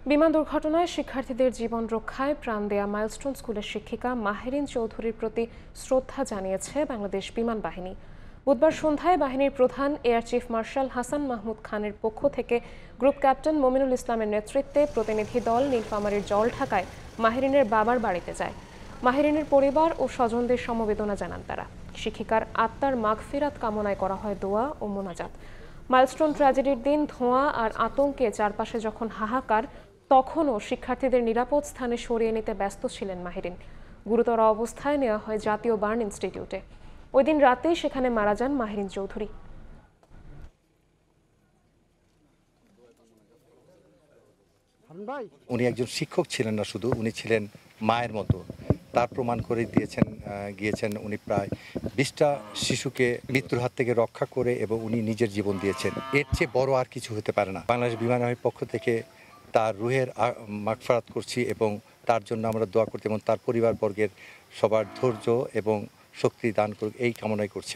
বিমান দুর্ঘটনায় শিক্ষার্থীদের জীবন রক্ষায় প্রাণ দেয়া মাইলস্টোন স্কুলের শিক্ষিকা মাহেরিন চৌধুরীর প্রতি শ্রদ্ধা জানিয়েছে বাংলাদেশ বিমান বাহিনী। বুধবার সন্ধ্যায় বাহিনীর প্রধান air chief marshal Hasan Mahmud খানের পক্ষ থেকে গ্রুপ ক্যাপ্টেন মমিনুল ইসলামের নেতৃত্বে প্রতিনিধি দল নীলফামারীর জলঢাকায় মাহেরিনের বাবার বাড়িতে যায়। মাহেরিনের পরিবার ও স্বজনদের সমবেদনা জানান তারা। শিক্ষিকার আত্মার মাগফিরাত কামনায় করা হয় দোয়া ও মোনাজাত। মাইলস্টোন ট্র্যাজেডির দিন ধোঁয়া আর আতঙ্কে চারপাশে যখন হাহাকার, তখনও শিক্ষার্থীদের নিরাপদ স্থানে সরিয়ে নিতে ব্যস্ত ছিলেন মাহেরিন। গুরুতর অবস্থায় নেওয়া হয় জাতীয় বার্ন ইনস্টিটিউটে। ওই দিন রাতেই সেখানে মারা যান মাহেরিন চৌধুরী। উনি একজন শিক্ষক ছিলেন না, শুধু উনি ছিলেন মায়ের মতো। তার প্রমাণ করে গিয়েছেন উনি প্রায় 20টা শিশুকে মৃত্যুর হাত থেকে রক্ষা করে, এবং উনি নিজের জীবন দিয়েছেন। এর চেয়ে বড় আর কিছু হতে পারে না। বাংলাদেশ বিমান বাহিনীর পক্ষ থেকে তার রুহের মাগফিরাত করছি, এবং তার জন্য আমরা দোয়া করতে এবং তার পরিবারবর্গের সবার ধৈর্য এবং শক্তি দান করুক এই কামনাই করছি।